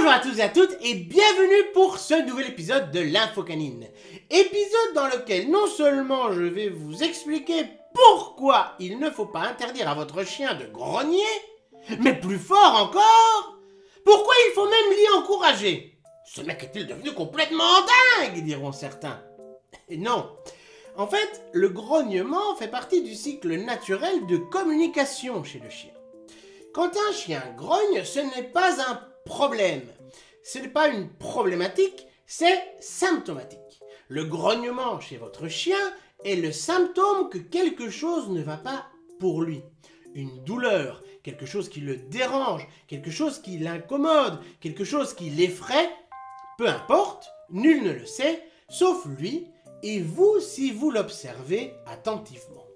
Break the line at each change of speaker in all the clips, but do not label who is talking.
Bonjour à tous et à toutes et bienvenue pour ce nouvel épisode de l'Info Canine. Épisode dans lequel non seulement je vais vous expliquer pourquoi il ne faut pas interdire à votre chien de grogner, mais plus fort encore, pourquoi il faut même l'y encourager. Ce mec est-il devenu complètement dingue, diront certains. Et non. En fait, le grognement fait partie du cycle naturel de communication chez le chien. Quand un chien grogne, ce n'est pas un problème. Ce n'est pas une problématique, c'est symptomatique. Le grognement chez votre chien est le symptôme que quelque chose ne va pas pour lui. Une douleur, quelque chose qui le dérange, quelque chose qui l'incommode, quelque chose qui l'effraie, peu importe, nul ne le sait, sauf lui et vous si vous l'observez attentivement.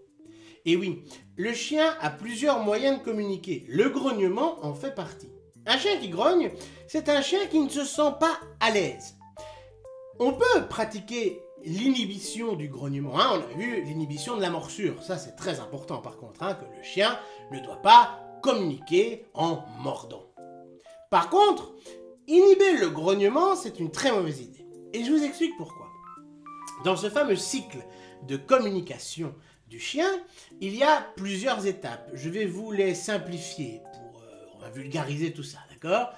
Et oui, le chien a plusieurs moyens de communiquer. Le grognement en fait partie. Un chien qui grogne, c'est un chien qui ne se sent pas à l'aise. On peut pratiquer l'inhibition du grognement. On a vu l'inhibition de la morsure. Ça, c'est très important par contre, que le chien ne doit pas communiquer en mordant. Par contre, inhiber le grognement, c'est une très mauvaise idée. Et je vous explique pourquoi. Dans ce fameux cycle de communication du chien, il y a plusieurs étapes. Je vais vous les simplifier pour on va vulgariser tout ça, d'accord?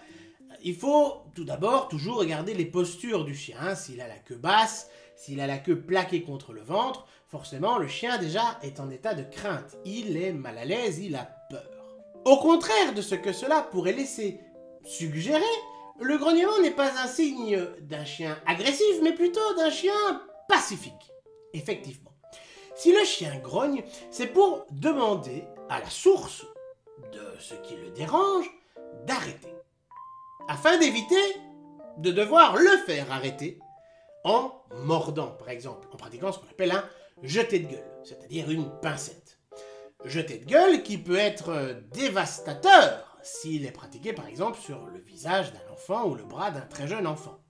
Il faut tout d'abord toujours regarder les postures du chien. S'il a la queue basse, s'il a la queue plaquée contre le ventre, forcément le chien déjà est en état de crainte. Il est mal à l'aise, il a peur. Au contraire de ce que cela pourrait laisser suggérer, le grognement n'est pas un signe d'un chien agressif, mais plutôt d'un chien pacifique. Effectivement. Si le chien grogne, c'est pour demander à la source de ce qui le dérange d'arrêter, afin d'éviter de devoir le faire arrêter en mordant, par exemple, en pratiquant ce qu'on appelle un jeté de gueule, c'est-à-dire une pincette. Jeté de gueule qui peut être dévastateur s'il est pratiqué, par exemple, sur le visage d'un enfant ou le bras d'un très jeune enfant,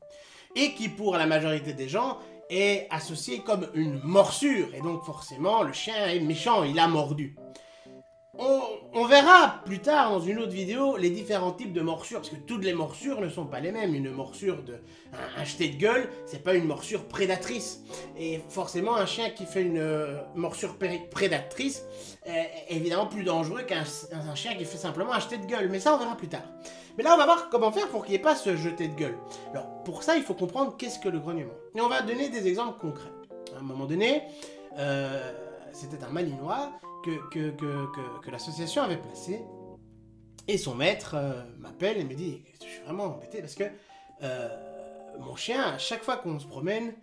et qui, pour la majorité des gens, est associé comme une morsure, et donc forcément le chien est méchant, il a mordu. On verra plus tard dans une autre vidéo les différents types de morsures, parce que toutes les morsures ne sont pas les mêmes. Une morsure un jeté de gueule, c'est pas une morsure prédatrice. Et forcément un chien qui fait une morsure prédatrice est évidemment plus dangereux qu'un chien qui fait simplement un jeté de gueule. Mais ça on verra plus tard. Mais là on va voir comment faire pour qu'il n'y ait pas ce jeté de gueule. Alors pour ça il faut comprendre qu'est-ce que le grognement. Et on va donner des exemples concrets. À un moment donné, c'était un malinois que l'association avait placé, et son maître m'appelle et me dit « Je suis vraiment embêté parce que mon chien, à chaque fois qu'on se promène,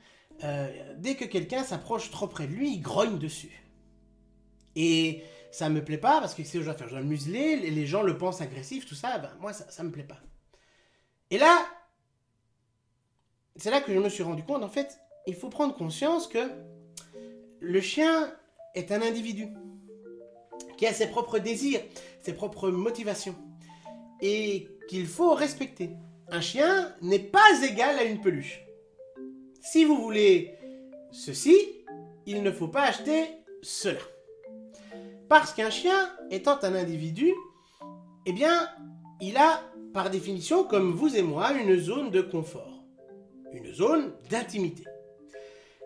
dès que quelqu'un s'approche trop près de lui, il grogne dessus. Et ça me plaît pas parce que c'est ce que je dois faire, je dois le museler, les gens le pensent agressif, tout ça, ben, moi ça me plaît pas. » Et là, c'est là que je me suis rendu compte, en fait, il faut prendre conscience que le chien est un individu qui a ses propres désirs, ses propres motivations, et qu'il faut respecter. Un chien n'est pas égal à une peluche. Si vous voulez ceci, il ne faut pas acheter cela. Parce qu'un chien, étant un individu, eh bien, il a, par définition, comme vous et moi, une zone de confort, une zone d'intimité.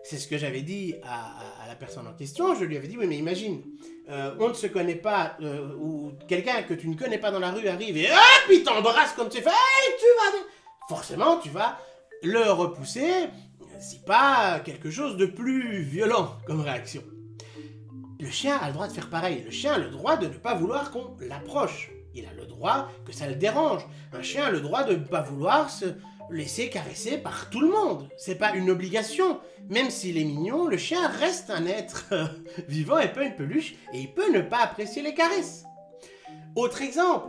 C'est ce que j'avais dit à la personne en question. Je lui avais dit, oui mais imagine, on ne se connaît pas, ou quelqu'un que tu ne connais pas dans la rue arrive et hop, il t'embrasse comme tu fais, hey, tu vas... Forcément, tu vas le repousser, si pas quelque chose de plus violent comme réaction. Le chien a le droit de faire pareil. Le chien a le droit de ne pas vouloir qu'on l'approche. Il a le droit que ça le dérange. Un chien a le droit de ne pas vouloir se laisser caresser par tout le monde. C'est pas une obligation. Même s'il est mignon, le chien reste un être vivant et pas une peluche, et il peut ne pas apprécier les caresses. Autre exemple,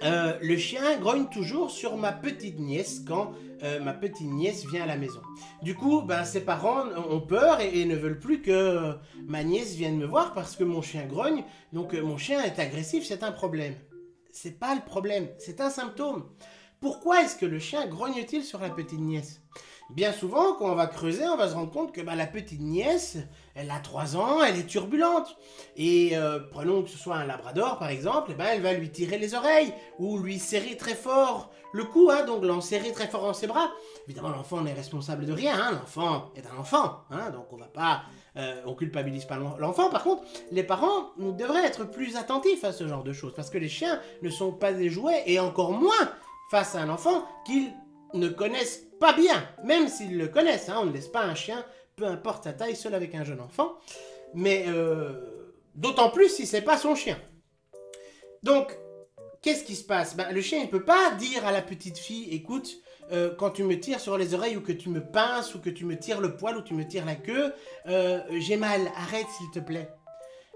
le chien grogne toujours sur ma petite nièce quand ma petite nièce vient à la maison. Du coup, ben, ses parents ont peur et ne veulent plus que ma nièce vienne me voir parce que mon chien grogne, donc mon chien est agressif, c'est un problème. C'est pas le problème, c'est un symptôme. Pourquoi est-ce que le chien grogne-t-il sur la petite nièce? Bien souvent, quand on va creuser, on va se rendre compte que la petite nièce, elle a 3 ans, elle est turbulente. Et prenons que ce soit un labrador, par exemple, elle va lui tirer les oreilles ou lui serrer très fort le cou, hein, donc l'enserrer très fort dans ses bras. Évidemment, l'enfant n'est responsable de rien, hein, l'enfant est un enfant, hein, donc on va pas... on culpabilise pas l'enfant. Par contre, les parents devraient être plus attentifs à ce genre de choses, parce que les chiens ne sont pas des jouets, et encore moins face à un enfant qu'ils ne connaissent pas bien, même s'ils le connaissent, hein, on ne laisse pas un chien, peu importe sa taille, seul avec un jeune enfant, mais d'autant plus si c'est pas son chien. Donc, qu'est-ce qui se passe? Le chien, il peut pas dire à la petite fille, écoute, quand tu me tires sur les oreilles, ou que tu me pinces, ou que tu me tires le poil, ou tu me tires la queue, j'ai mal, arrête s'il te plaît.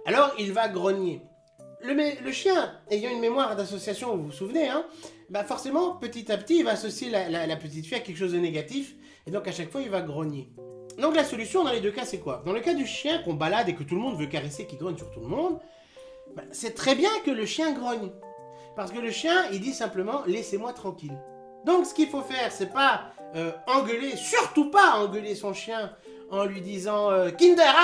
Alors, il va grogner. Le chien, ayant une mémoire d'association, vous vous souvenez, hein, forcément, petit à petit, il va associer la petite fille à quelque chose de négatif, et donc à chaque fois, il va grogner. Donc la solution dans les deux cas, c'est quoi? Dans le cas du chien qu'on balade et que tout le monde veut caresser, qui grogne sur tout le monde, c'est très bien que le chien grogne. Parce que le chien, il dit simplement, laissez-moi tranquille. Donc ce qu'il faut faire, c'est pas engueuler, surtout pas engueuler son chien en lui disant Kinder,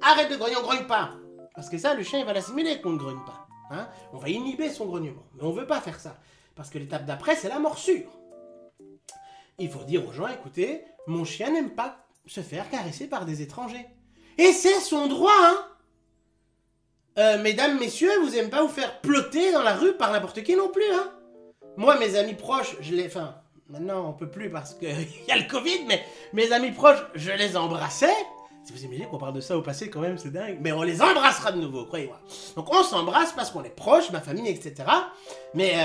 arrête de grogner, on grogne pas. Parce que ça, le chien, il va l'assimiler qu'on ne grogne pas. Hein, on va inhiber son grognement. Mais on veut pas faire ça. Parce que l'étape d'après, c'est la morsure. Il faut dire aux gens, écoutez, mon chien n'aime pas se faire caresser par des étrangers. Et c'est son droit, hein. Mesdames, messieurs, vous n'aimez pas vous faire ploter dans la rue par n'importe qui non plus, hein. Moi, mes amis proches, enfin, maintenant on peut plus parce qu'il y a le Covid, mais mes amis proches, je les embrassais. Si vous imaginez qu'on parle de ça au passé, quand même, c'est dingue. Mais on les embrassera de nouveau, croyez-moi. Donc on s'embrasse parce qu'on est proches, ma famille, etc. Mais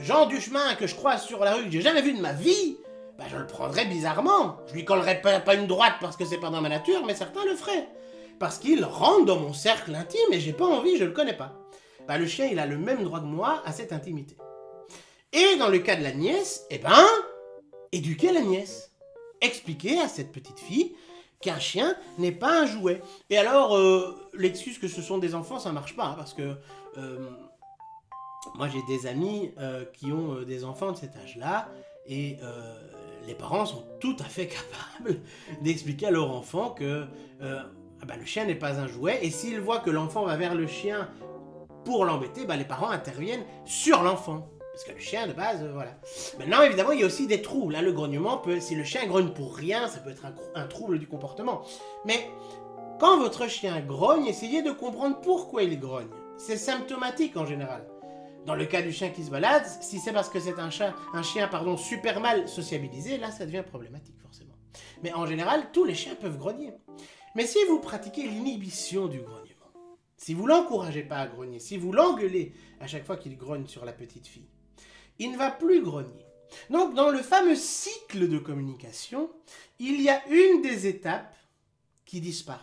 Jean du chemin que je croise sur la rue, que j'ai jamais vu de ma vie, je le prendrais bizarrement. Je lui collerais pas une droite parce que c'est pas dans ma nature, mais certains le feraient. Parce qu'il rentre dans mon cercle intime et j'ai pas envie, je le connais pas. Le chien, il a le même droit que moi à cette intimité. Et dans le cas de la nièce, éduquer la nièce. Expliquer à cette petite fille qu'un chien n'est pas un jouet. Et alors, l'excuse que ce sont des enfants, ça marche pas, hein, parce que moi j'ai des amis qui ont des enfants de cet âge-là, et les parents sont tout à fait capables d'expliquer à leur enfant que le chien n'est pas un jouet, et s'ils voient que l'enfant va vers le chien pour l'embêter, les parents interviennent sur l'enfant. Parce que le chien, de base, voilà. Maintenant, évidemment, il y a aussi des troubles. Là, le grognement, si le chien grogne pour rien, ça peut être un trouble du comportement. Mais quand votre chien grogne, essayez de comprendre pourquoi il grogne. C'est symptomatique en général. Dans le cas du chien qui se balade, si c'est parce que c'est un chien super mal sociabilisé, là, ça devient problématique, forcément. Mais en général, tous les chiens peuvent grogner. Mais si vous pratiquez l'inhibition du grognement, si vous l'encouragez pas à grogner, si vous l'engueulez à chaque fois qu'il grogne sur la petite fille, il ne va plus grogner. Donc, dans le fameux cycle de communication, il y a une des étapes qui disparaît.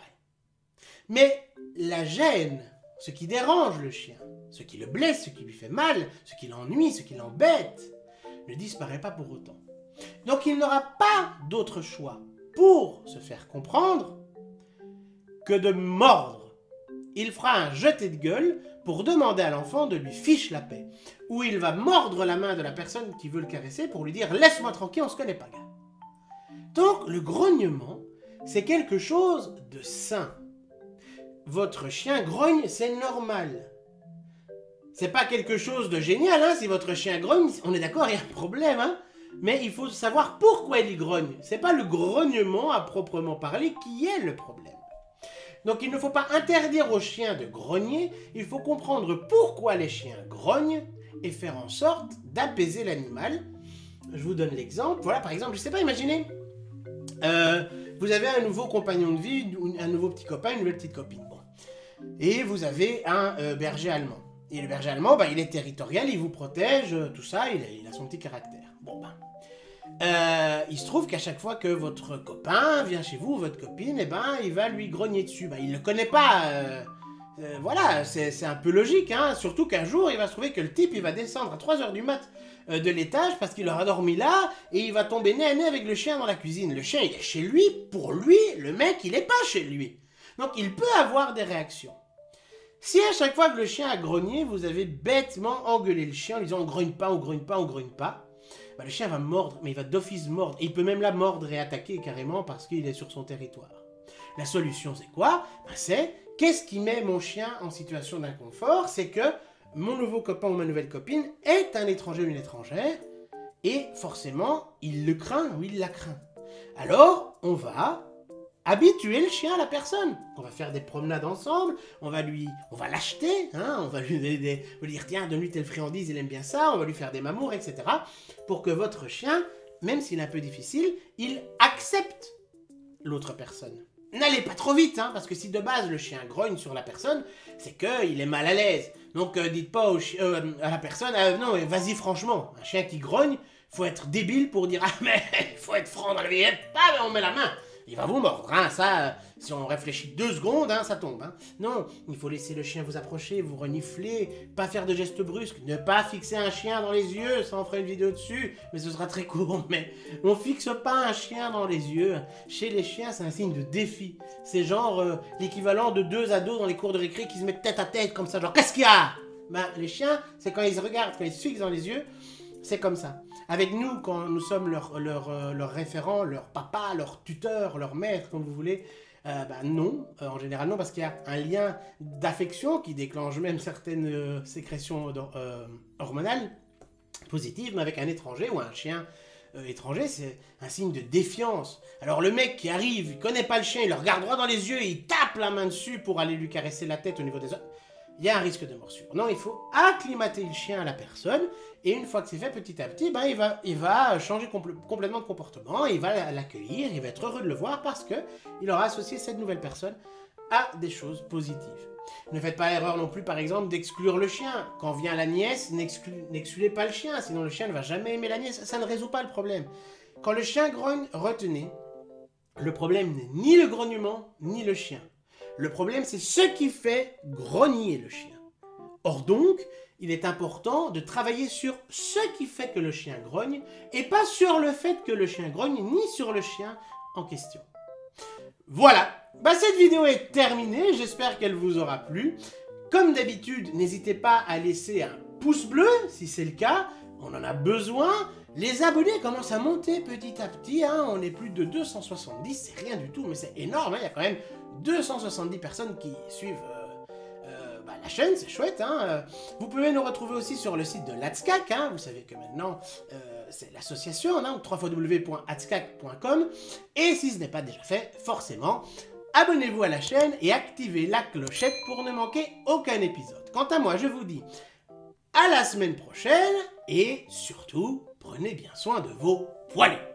Mais la gêne, ce qui dérange le chien, ce qui le blesse, ce qui lui fait mal, ce qui l'ennuie, ce qui l'embête, ne disparaît pas pour autant. Donc, il n'aura pas d'autre choix pour se faire comprendre que de mordre. Il fera un jeté de gueule pour demander à l'enfant de lui fiche la paix. Ou il va mordre la main de la personne qui veut le caresser pour lui dire « Laisse-moi tranquille, on se connaît pas, gars ». Donc, le grognement, c'est quelque chose de sain. Votre chien grogne, c'est normal. C'est pas quelque chose de génial, hein, si votre chien grogne, on est d'accord, il y a un problème, hein. Mais il faut savoir pourquoi il grogne. C'est pas le grognement à proprement parler qui est le problème. Donc il ne faut pas interdire aux chiens de grogner, il faut comprendre pourquoi les chiens grognent et faire en sorte d'apaiser l'animal. Je vous donne l'exemple. Voilà, par exemple, je ne sais pas, imaginez, vous avez un nouveau compagnon de vie, un nouveau petit copain, une nouvelle petite copine. Bon. Et vous avez un berger allemand. Et le berger allemand, il est territorial, il vous protège, tout ça, il a son petit caractère. Bon, il se trouve qu'à chaque fois que votre copain vient chez vous, votre copine, il va lui grogner dessus. Il ne le connaît pas. Voilà, c'est un peu logique, hein. Surtout qu'un jour, il va se trouver que le type, il va descendre à 3 h du mat de l'étage parce qu'il aura dormi là et il va tomber nez à nez avec le chien dans la cuisine. Le chien, il est chez lui. Pour lui, le mec, il n'est pas chez lui. Donc, il peut avoir des réactions. Si à chaque fois que le chien a grogné, vous avez bêtement engueulé le chien en lui disant « on grogne pas, on grogne pas, on grogne pas », bah, le chien va mordre, mais il va d'office mordre. Et il peut même la mordre et attaquer carrément parce qu'il est sur son territoire. La solution, c'est quoi? Ben, c'est qu'est-ce qui met mon chien en situation d'inconfort? C'est que mon nouveau copain ou ma nouvelle copine est un étranger ou une étrangère et forcément, il le craint ou il la craint. Alors, on va habituer le chien à la personne. On va faire des promenades ensemble, on va l'acheter, hein, on va lui dire tiens, donne-lui telle friandise, il aime bien ça, on va lui faire des mamours, etc. pour que votre chien, même s'il est un peu difficile, il accepte l'autre personne. N'allez pas trop vite, hein, parce que si de base le chien grogne sur la personne, c'est qu'il est mal à l'aise. Donc dites pas à la personne, non, vas-y franchement, un chien qui grogne, faut être débile pour dire, ah mais faut être franc dans la vie, pas, on met la main. Il va vous mordre, hein, ça, si on réfléchit 2 secondes, hein, ça tombe. Hein. Non, il faut laisser le chien vous approcher, vous renifler, pas faire de gestes brusques, ne pas fixer un chien dans les yeux, ça on fera une vidéo dessus, mais ce sera très court, mais on fixe pas un chien dans les yeux. Chez les chiens, c'est un signe de défi. C'est genre l'équivalent de 2 ados dans les cours de récré qui se mettent tête à tête comme ça, genre, qu'est-ce qu'il y a? Ben, les chiens, c'est quand ils se regardent, quand ils se fixent dans les yeux, c'est comme ça. Avec nous, quand nous sommes leur référent, leur papa, leur tuteur, leur maître, comme vous voulez, non, en général non, parce qu'il y a un lien d'affection qui déclenche même certaines sécrétions hormonales positives, mais avec un étranger ou un chien étranger, c'est un signe de défiance. Alors le mec qui arrive, il connaît pas le chien, il le regarde droit dans les yeux, il tape la main dessus pour aller lui caresser la tête au niveau des os. Il y a un risque de morsure. Non, il faut acclimater le chien à la personne, et une fois que c'est fait petit à petit, ben, il va changer complètement de comportement, il va l'accueillir, il va être heureux de le voir parce qu'il aura associé cette nouvelle personne à des choses positives. Ne faites pas l'erreur non plus, par exemple, d'exclure le chien. Quand vient la nièce, n'excluez pas le chien, sinon le chien ne va jamais aimer la nièce, ça ne résout pas le problème. Quand le chien grogne, retenez, le problème n'est ni le grognement, ni le chien. Le problème, c'est ce qui fait grogner le chien. Or donc, il est important de travailler sur ce qui fait que le chien grogne, et pas sur le fait que le chien grogne, ni sur le chien en question. Voilà, cette vidéo est terminée, j'espère qu'elle vous aura plu. Comme d'habitude, n'hésitez pas à laisser un pouce bleu, si c'est le cas, on en a besoin. Les abonnés commencent à monter petit à petit, hein. On est plus de 270, c'est rien du tout, mais c'est énorme, hein. Il y a quand même 270 personnes qui suivent la chaîne, c'est chouette. Hein. Vous pouvez nous retrouver aussi sur le site de l'ATSCAC, hein. Vous savez que maintenant, c'est l'association, hein, www.atscac.com. Et si ce n'est pas déjà fait, forcément, abonnez-vous à la chaîne et activez la clochette pour ne manquer aucun épisode. Quant à moi, je vous dis à la semaine prochaine, et surtout, prenez bien soin de vos poilets.